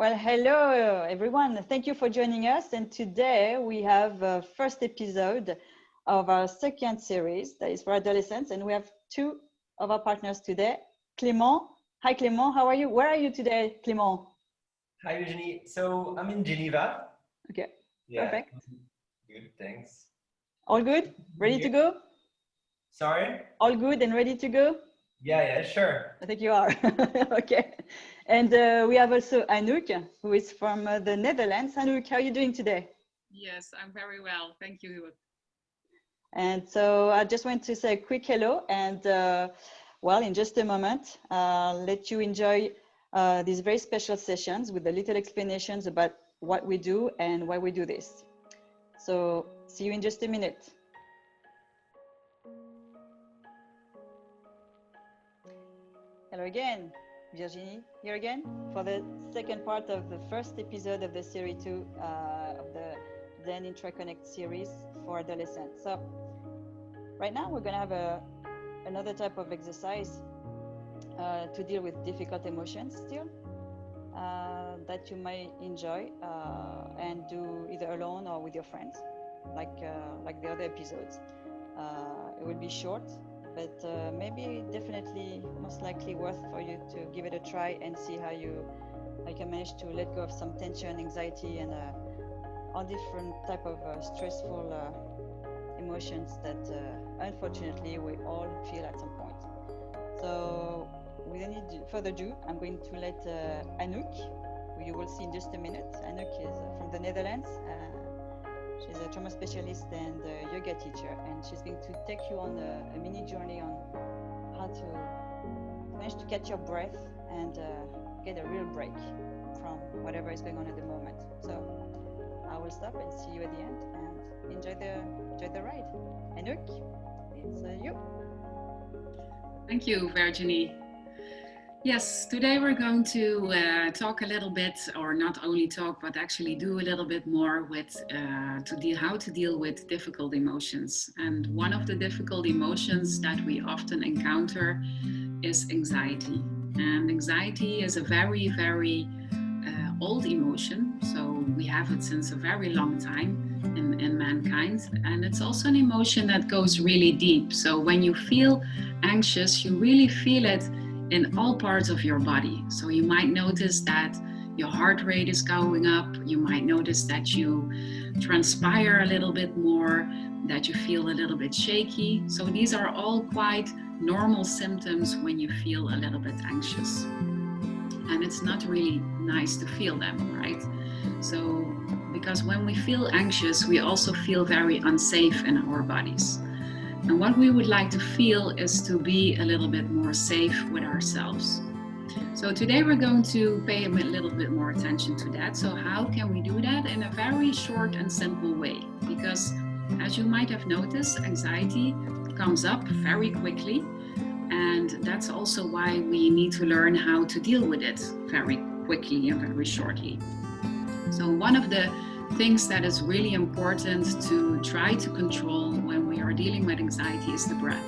Well, hello everyone. Thank you for joining us. And today we have a first episode of our second series that is for adolescents. And we have two of our partners today. Clément. Hi, Clément. How are you? Where are you today, Clément? Hi, Eugenie. So I'm in Geneva. Okay. Yeah. Perfect. Good, thanks. All good? Ready to go? Sorry? All good and ready to go? Yeah, sure. I think you are. Okay. And we have also Anouk, who is from the Netherlands. Anouk, how are you doing today? Yes, I'm very well. Thank you. And so I just want to say a quick hello and well, in just a moment, let you enjoy these very special sessions with the little explanations about what we do and why we do this. So see you in just a minute. Hello again, Virginie here again for the second part of the first episode of the series 2 of the Zen Intra-Connect series for adolescents. So right now we're going to have another type of exercise to deal with difficult emotions still that you may enjoy and do either alone or with your friends, like the other episodes. It will be short, but maybe definitely most likely worth for you to give it a try and see how you can manage to let go of some tension, anxiety, and all different type of stressful emotions that unfortunately we all feel at some point. So without any further ado, I'm going to let Anouk, who you will see in just a minute. Anouk is from the Netherlands. She's a trauma specialist and a yoga teacher, and she's going to take you on a mini journey on how to manage to catch your breath and get a real break from whatever is going on at the moment. So I will stop and see you at the end, and enjoy the ride. Anouk, it's you. Thank you, Virginie. Yes, today we're going to talk a little bit, or not only talk, but actually do a little bit more with how to deal with difficult emotions. And one of the difficult emotions that we often encounter is anxiety. And anxiety is a very, very old emotion. So we have it since a very long time in mankind. And it's also an emotion that goes really deep. So when you feel anxious, you really feel it in all parts of your body. So you might notice that your heart rate is going up. You might notice that you transpire a little bit more, that you feel a little bit shaky. So these are all quite normal symptoms when you feel a little bit anxious. And it's not really nice to feel them, right? So, because when we feel anxious, we also feel very unsafe in our bodies. And what we would like to feel is to be a little bit more safe with ourselves. So today we're going to pay a little bit more attention to that. So how can we do that in a very short and simple way? Because as you might have noticed, anxiety comes up very quickly. And that's also why we need to learn how to deal with it very quickly and very shortly. So one of the things that is really important to try to control when we are dealing with anxiety is the breath.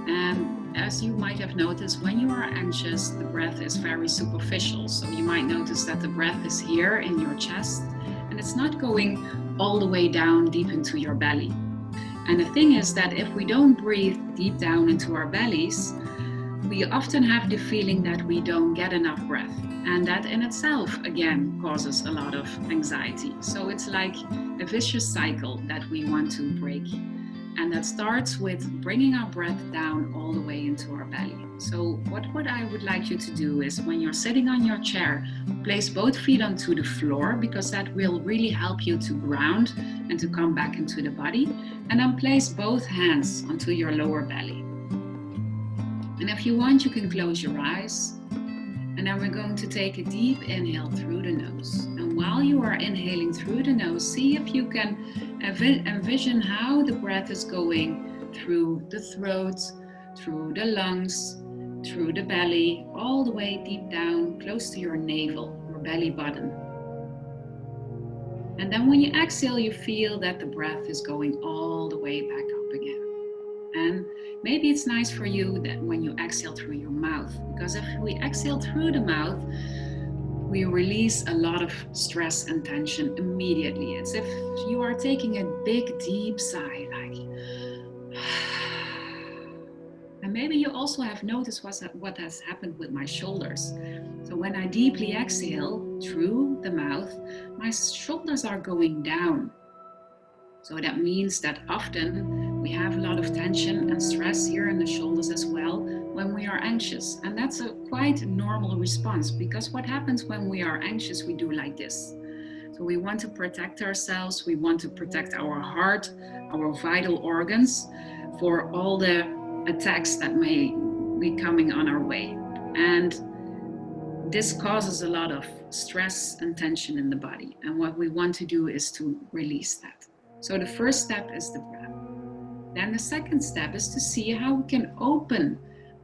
And as you might have noticed, when you are anxious, the breath is very superficial. So you might notice that the breath is here in your chest and it's not going all the way down deep into your belly. And the thing is that if we don't breathe deep down into our bellies, we often have the feeling that we don't get enough breath. And that in itself, again, causes a lot of anxiety. So it's like a vicious cycle that we want to break. And that starts with bringing our breath down all the way into our belly. So what I would like you to do is when you're sitting on your chair, place both feet onto the floor, because that will really help you to ground and to come back into the body. And then place both hands onto your lower belly. And if you want, you can close your eyes. And then we're going to take a deep inhale through the nose. And while you are inhaling through the nose, see if you can envision how the breath is going through the throat, through the lungs, through the belly, all the way deep down, close to your navel, your belly button. And then when you exhale, you feel that the breath is going all the way back up again. And maybe it's nice for you that when you exhale through your mouth, because if we exhale through the mouth, we release a lot of stress and tension immediately. It's if you are taking a big, deep sigh, like. And maybe you also have noticed what has happened with my shoulders. So when I deeply exhale through the mouth, my shoulders are going down. So that means that often we have a lot of tension and stress here in the shoulders as well when we are anxious. And that's a quite normal response, because what happens when we are anxious, we do like this. So we want to protect ourselves, we want to protect our heart, our vital organs for all the attacks that may be coming on our way. And this causes a lot of stress and tension in the body. And what we want to do is to release that. So the first step is the breath. Then the second step is to see how we can open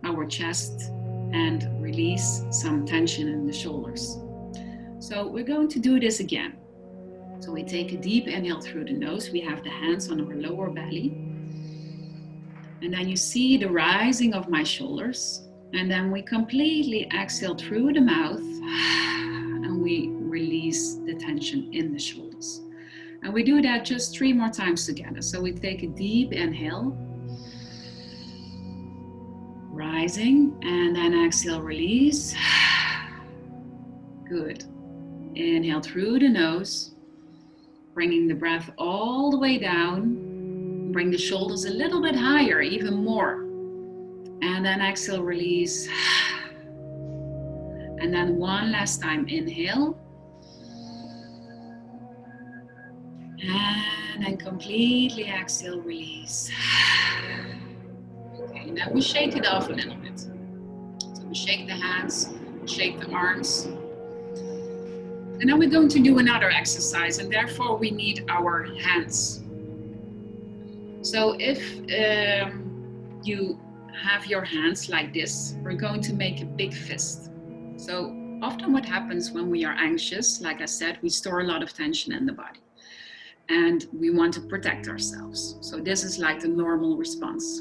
our chest and release some tension in the shoulders. So we're going to do this again. So we take a deep inhale through the nose. We have the hands on our lower belly. And then you see the rising of my shoulders. And then we completely exhale through the mouth and we release the tension in the shoulders. And we do that just 3 more times together. So we take a deep inhale, rising, and then exhale, release. Good. Inhale through the nose, bringing the breath all the way down. Bring the shoulders a little bit higher, even more. And then exhale, release. And then one last time, inhale. And then completely exhale, release. Okay, now we shake it off a little bit. So we shake the hands, shake the arms. And then we're going to do another exercise, and therefore we need our hands. So if you have your hands like this, we're going to make a big fist. So often what happens when we are anxious, like I said, we store a lot of tension in the body. And we want to protect ourselves. So this is like the normal response.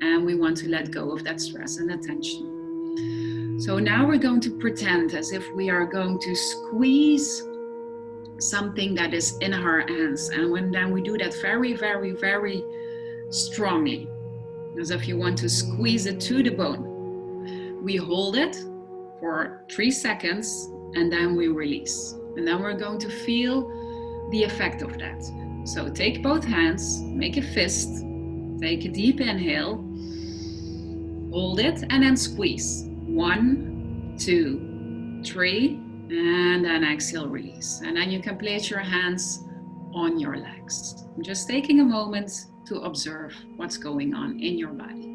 And we want to let go of that stress and that tension. So now we're going to pretend as if we are going to squeeze something that is in our hands. And then we do that very, very, very strongly. As if you want to squeeze it to the bone. We hold it for 3 seconds and then we release. And then we're going to feel the effect of that. So take both hands, make a fist, take a deep inhale, hold it and then squeeze. 1, 2, 3, and then exhale, release. And then you can place your hands on your legs. I'm just taking a moment to observe what's going on in your body.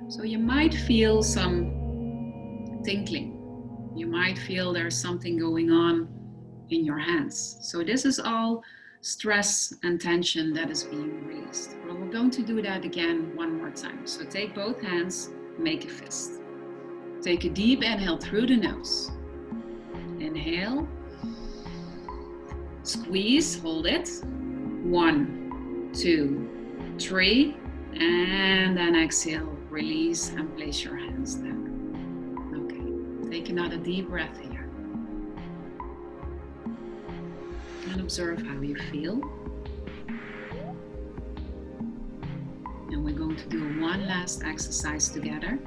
So you might feel some tingling. You might feel there's something going on in your hands. So this is all stress and tension that is being released. Well, we're going to do that again 1 more time. So take both hands, make a fist. Take a deep inhale through the nose. Inhale, squeeze, hold it. 1, 2, 3, and then exhale, release and place your hands down. Okay, take another deep breath here. And observe how you feel. And we're going to do one last exercise together.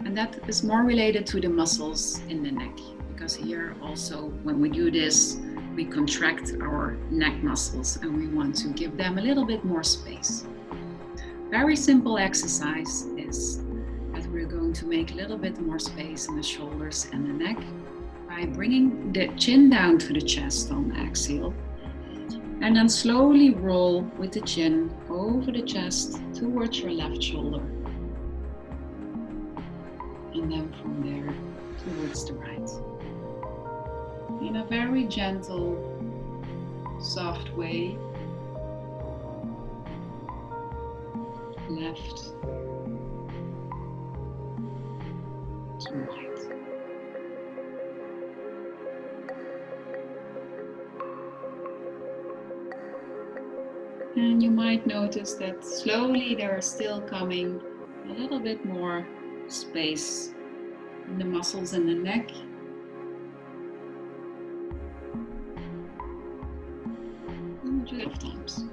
And that is more related to the muscles in the neck. Because here also, when we do this, we contract our neck muscles and we want to give them a little bit more space. Very simple exercise is that we're going to make a little bit more space in the shoulders and the neck by bringing the chin down to the chest on the exhale. And then slowly roll with the chin over the chest towards your left shoulder. And then from there towards the right. In a very gentle, soft way. Left to right. And you might notice that slowly there is still coming a little bit more space and the muscles in the neck. And just times.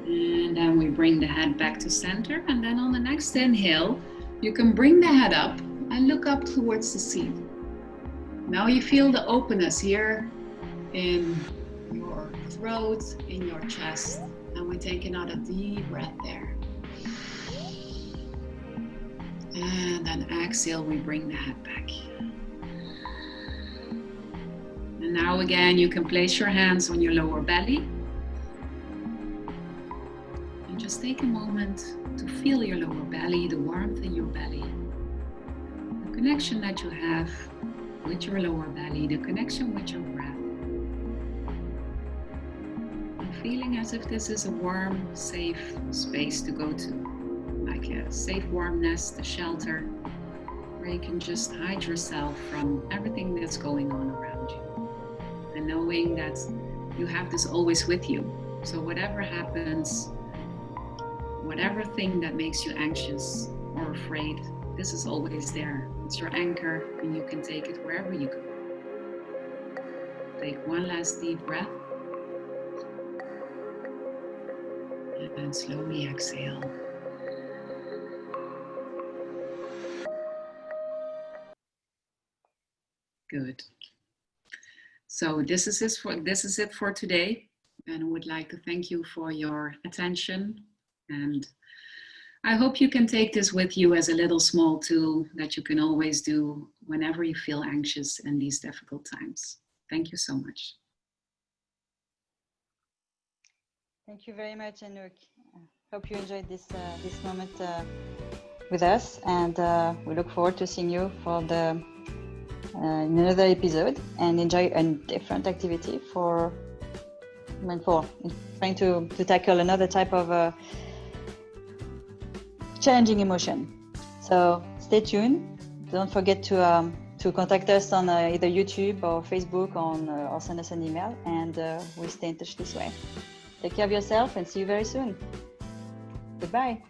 And then we bring the head back to center, and then on the next inhale, you can bring the head up and look up towards the seat. Now you feel the openness here in your throat, in your chest, and we take another deep breath there. And then exhale, we bring the head back. And now again, you can place your hands on your lower belly. And just take a moment to feel your lower belly, the warmth in your belly, the connection that you have with your lower belly, the connection with your breath. And feeling as if this is a warm, safe space to go to, like a safe warm nest, a shelter, where you can just hide yourself from everything that's going on around you. And knowing that you have this always with you. So whatever happens, whatever thing that makes you anxious or afraid, this is always there. It's your anchor, and you can take it wherever you go. Take one last deep breath. And slowly exhale. Good. So this is it for today, and I would like to thank you for your attention, and I hope you can take this with you as a little small tool that you can always do whenever you feel anxious in these difficult times. Thank you so much. Thank you very much, Anouk. Hope you enjoyed this moment with us, and we look forward to seeing you for in another episode, and enjoy a different activity for trying to tackle another type of challenging emotion. So stay tuned. Don't forget to contact us on either YouTube or Facebook or send us an email, and we'll stay in touch this way. Take care of yourself and see you very soon. Goodbye.